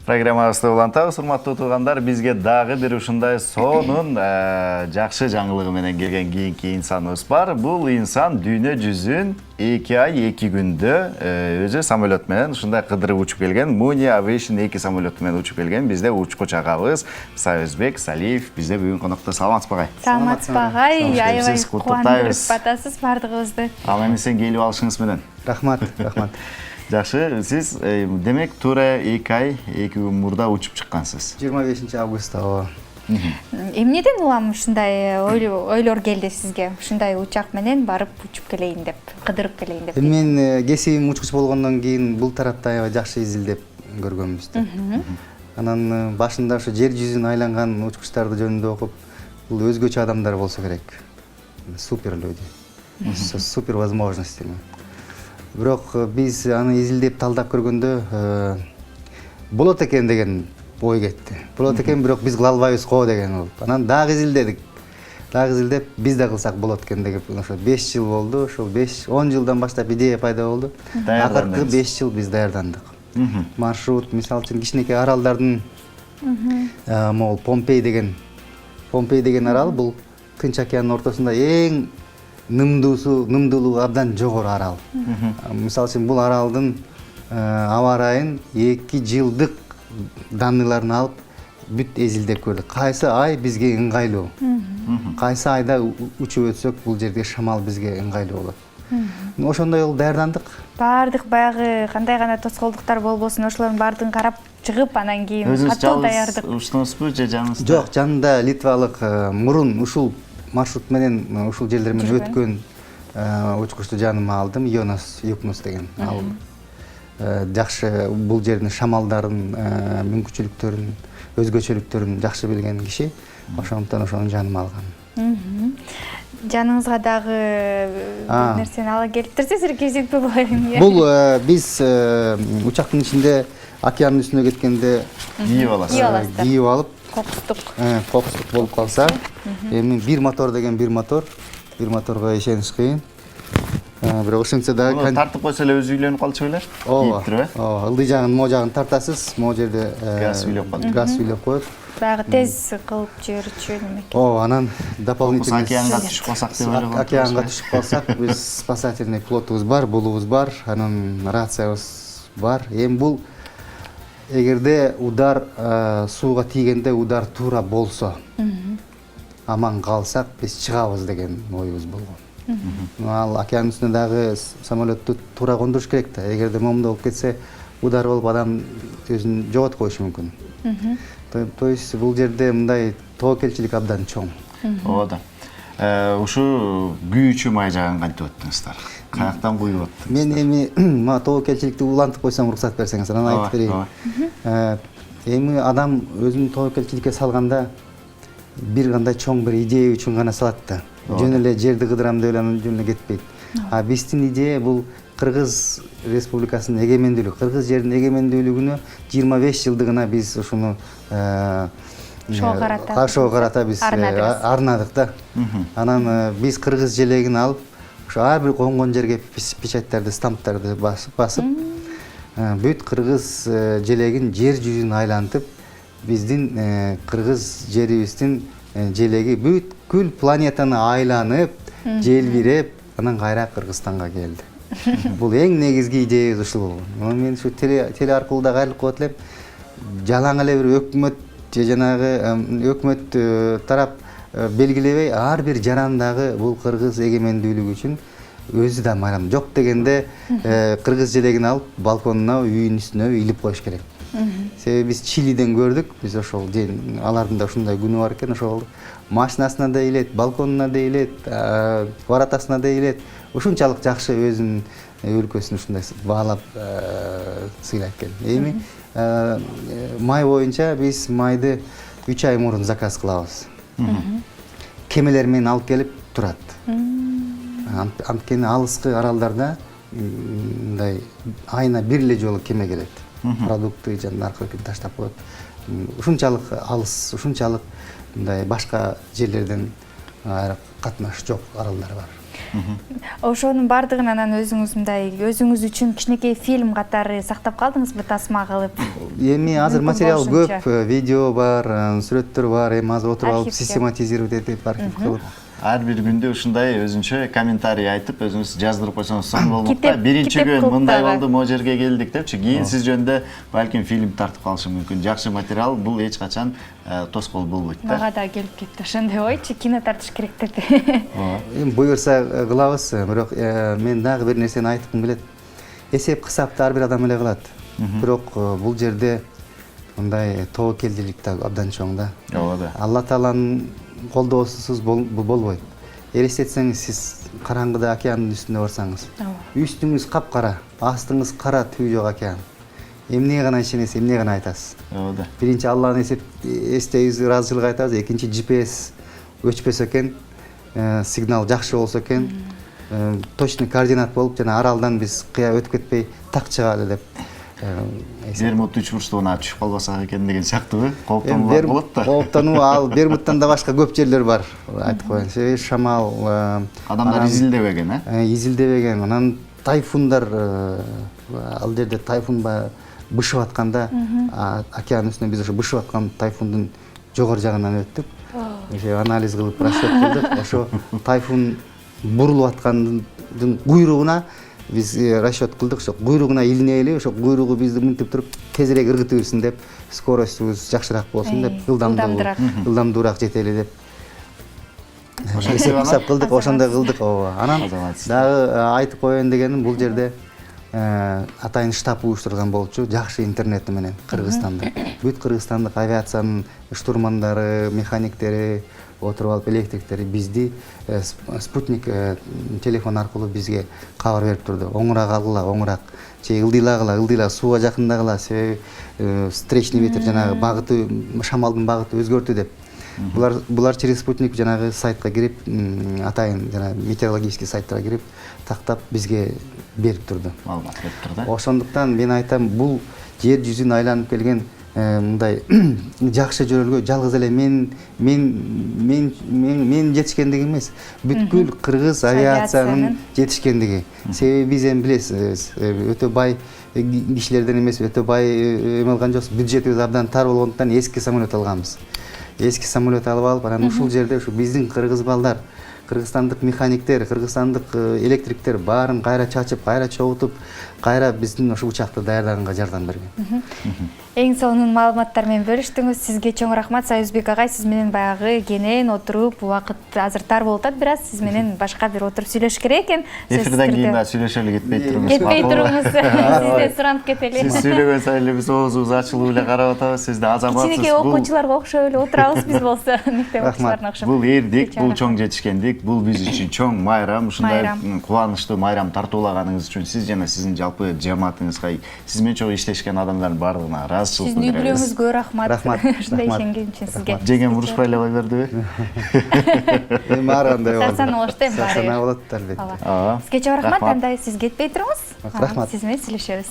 Программабызды улантабыз, урматтуу туугандар. Бизге дагы бир ушундай сонун жакшы жаңылыгы менен келген кийинки инсаныбыз бар. Бул инсан дүйнө жүзүн 2 ай 2 күндө өзү самолет менен ушундай кыдырып учуп келген. Муни Aviation 2 самолету менен учуп келген. Бизде учкуч агабыз Саызбек Салиев бизде бүгүн конокто. Саламатсызбы агай? Саламатсызбы агай? Аябай кубандырып атасыз бардыгыбызды. Ал эми сен келип алышыңыз менен. Рахмат. Жакшы, сиз демек туура 2 ай 2 күн мурда учуп чыккансыз. 25 августта. Эмнеден улам ушундай ойлор келди сизге? Ушундай учак менен барып учуп келейин деп, кыдырып келейин деп. Мен кесибим учкуч болгондон кийин бул тарапта аябай жакшы изилдеп көргөнбүз. Анан башында ушу жер жүзүн айланган учкучтарды жөнүндө окуп, бул өзгөчө адамдар болсо керек. Супер люди. Супер возможности. Бирок биз аны изилдеп талдап көргөндө болот экен деген ой кетти. Болот экен, бирок биз кыла албайбыз го деген болуп. Анан дагы изилдедик. Дагы изилдеп биз да кылсак болот экен деп, ошо 5 жыл болду. Ошол 5-10 жылдан баштап идея пайда болду. Акыркы 5 жыл биз даярдандык. Маршрут, мисалы үчүн кичинекей аралдардын могул Помпей деген арал, бул Тынч океандын ортосунда эң нымдуулугу абдан жогору арал. Мисалы үчүн бул аралдын аба ырайын 2 жылдык данныйларын алып бүт эзилдеп көрдүк. Кайсы ай бизге ыңгайлуу? Кайсы айда учуп өтсөк бул жерде шамал бизге ыңгайлуу болот? Ошондой болуп даярдандык. Бардык баягы кандай гана тоскоолдуктар болбосун, ошолордун баардыгын карап чыгып, анан кийин катуу даярдык. Уштуңузбу же жаңыңызда? Жок, жанында литвалык мурун ушул маршрут менен ушул жерлер менен өткөн учкучту жаныма алдым, Йонас Юкнус деген. Ал жакшы бул жердин шамалдарын, мүмкүнчүлүктөрүн, өзгөчөлүктөрүн жакшы билген киши. Ошондон ошону жаныма алган. Жаныңызга дагы бир нерсени ала келиптирсиз, кезиктүү болайын. Бул биз учактын ичинде океандын үстүнө кеткенде кийип алып, кокустук болуп калса, эми бир моторго ишениш кыйын. Бирок ошентсе дагы тартып койсо эле өзү үйлөнүп калчу беле? Ооба. Ылдый жагын, могу жагын тартасыз, могу жерде газ үйлөп коет. Баягы тез кылып жиберчү немеке. Анан дополнительный океанга түшүп калсак деп ойлогом. Океанга түшүп калсак, биз спасательный плотубуз бар, булубуз бар, анан рациябыз бар. Эми бул эгерде удар сууга тийгенде удар туура болсо, аман калсак биз чыгабыз деген оюбуз болгон. Ал океандын үстүнө дагы самолетту туура кондуруш керек да. Эгерде момундай болуп кетсе, удар болуп адам өзүн жоготуп коюшу мүмкүн. То есть бул жерде мындай тоокелчилик абдан чоң. Ооба. Ушу күйүүчү май жагын кантип өттүңүздөр? Каяктан куюп өттүңүздөр? Мен эми тоокелчиликти улантып койсом, уруксат берсеңиз, анан айтып берейин. Эми адам өзүн тоокелчиликке салганда бир кандай чоң бир идея үчүн гана салат да. Жөн эле жерди кыдырам деп эле жөн эле кетпейт. Биздин идея бул Кыргыз Республикасынын эгемендүүлүгү, Кыргыз жердин эгемендүүлүгүнө 25 жылдыгына биз ушуну шоу карата биз арнадык да. Анан биз кыргыз желегин алып, ошо ар бир конгон жерге печаттарды, стамптарды басып, бүт кыргыз желегин жер жүзүн айлантып, биздин кыргыз жерибиздин желеги бүткүл планетаны айланып, желбиреп, анан кайра Кыргызстанга келди. Бул эң негизги идеябыз ушул болгон. Мен ушу теле аркылуу да кайрылып коет элем. Жалаң эле бир өкмөт же жанагы өкмөт тарап белгилебей, ар бир жарандагы бул кыргыз эгемендүүлүгү үчүн өзү да майрам. Жок дегенде кыргыз желегин алып балконуна, үйүнүн үстүнө илип коюш керек. Себеби биз Чилиден көрдүк, биз ошол алардын да ушундай күнү бар экен, ошол машинасына да илет, балконуна да илет, воротасына да илет. Ушунчалык жакшы өзүнүн өлкөсүн ушундай баалап сыйлап келди. Эми май боюнча биз майды 3 ай мурун заказ кылабыз. Кемелер менен алып келип турат. Анткени алыскы аралдарда мындай айына бир эле жолу кеме келет. Продукты жана наркотик таштап коет. Ушунчалык алыс, ушунчалык мындай башка жерлерден катнаш жок аралдар бар. Ошонун баардыгын анан өзүңүз мындай өзүңүз үчүн кичинекей фильм катары сактап калдыңызбы, тасма кылып? Эми азыр Мүмкүн материал болушунча. көп, видео бар, сүрөттөр бар, эми азыр отуруп алып Архивке. систематизировать этип архив кылып. Ар бир күндө ушундай өзүнчө комментарий айтып, өзүңүз жаздырып койсоңуз сонун болмок да. Китеп- Биринчи китеп күн кылып мындай дагы. болду, могу жерге келдик депчи. Кийин сиз жөнүндө балким фильм тартып калышы мүмкүн. Жакшы материал, бул эч качан тоскоол болбойт да. Мага да келип кетти ошондой ойчу, кино тартыш керек деди. Эми буюрса кылабыз, бирок мен дагы бир нерсени айткым келет. Эсеп кысапты ар бир адам эле кылат. Бирок бул жерде мындай тобокелдүүлүк да абдан чоң да. Ооба да. Алла Тааланын колдоосусуз болбойт. Элестетсеңиз, сиз караңгыда океандын үстүнө барсаңыз, үстүңүз капкара, астыңыз кара, түбү жок океан. Эмнеге гана ишенесиз, эмнеге гана айтасыз. Ооба да. Биринчи Алланы эстейбиз, ыраазычылык айтабыз, экинчи GPS өчпөсө экен, сигнал жакшы болсо экен, точный координат болуп, жана аралдан биз кыя өтүп кетпей так чыгалы деп. Бермуд үч бурчтугуна түшүп калбасак экен деген сыяктуубу? Кооптонуулар болот да. Кооптонуу ал Бермудтан да башка көп жерлер бар, айтып коеюн. Себеби шамал, Адамдар изилдебеген, изилдебеген, анан тайфундар, ал жерде тайфун бышып атканда, океан үстүнө биз ошо бышып аткан тайфундун жогору жагынан өттүк. Ошо анализ кылып расчет кылдык. Ошо тайфун бурулуп аткандын куйругуна биз расчет кылдык. Ошо куйругуна илинели, ошо куйругу бизди мынтип туруп тезирээк ыргытып берсин деп, скоростубуз жакшыраак болсун деп, ылдамдуураак жетели деп. Эсеп кылдык, ошондой кылдык. Анан дагы айтып коеюн дегеним, бул жерде атайын штаб уюштурган болчу, жакшы интернети менен Кыргызстанда. Бүт кыргызстандык авиациянын штурмандары, механиктери, отуруп алып электриктери бизди спутник телефон аркылуу бизге кабар берип турду. Оңураак алгыла, оңураак, же ылдыйлагыла, сууга жакындагыла, себеби встречный ветер жанагы багыты, шамалдын багыты өзгөртү деп. Булар через спутник жанагы сайтка кирип, атайын жана метеорологический сайттарга кирип, тактап бизге берип турду. Маалымат берип турду. Ошондуктан мен айтам, бул жер жүзүн айланып келген мындай жакшы жөрөлгө жалгыз эле мен жетишкендиги эмес, бүткүл кыргыз авиациянын жетишкендиги. Себеби биз эми билесиз, өтө бай кишилерден эмес, өтө бай эме алган жокпуз. Бюджетибиз абдан тар болгондуктан эски самолет алганбыз. Эски самолет алып алып, анан ушул жерде ушу биздин кыргыз балдар, кыргызстандык механиктер, кыргызстандык электриктер баарын кайра чачып, кайра чогултуп, кайра биздин ошо учакты даярдаганга жардам берген. Эң сонун маалыматтар менен бөлүштүңүз. Сизге чоң рахмат, Союзбек агай. Сиз менен баягы кенен отуруп, убакыт азыр тар болуп атат, бирок сиз менен башка бир отуруп сүйлөшүш керек экен. Эфирден кийин да сүйлөшөлү, кетпей туруңуз. Кетпей туруңуз. Сизден суранып кетели. Сиз сүйлөгөн сайын эле биз оозубуз ачылып эле карап атабыз. Сиз да азаматсыз. Кичинекей окуучуларга окшоп эле отурабыз биз болсо, мектеп окуучуларына окшоп. Бул эрдик, бул чоң жетишкендик, бул биз үчүн чоң майрам. Ушундай кубанычтуу майрам тартуулаганыңыз үчүн сиз жана сиздин жалпы жамаатыңызга, сиз менен чогуу иштешкен адамдардын баардыгына ыраазычылык билдиребиз. Сиздин рахмат. Ушундай ишенген үчүн сизге. Жеңем урушпай эле кой бердиби? Эми ар кандай болду? Сарсана болушту эми баары. Сарсана болот албетте. Сизге чоң рахмат, андай сиз кетпей туруңуз. Рахмат. Сиз менен сүйлөшөбүз.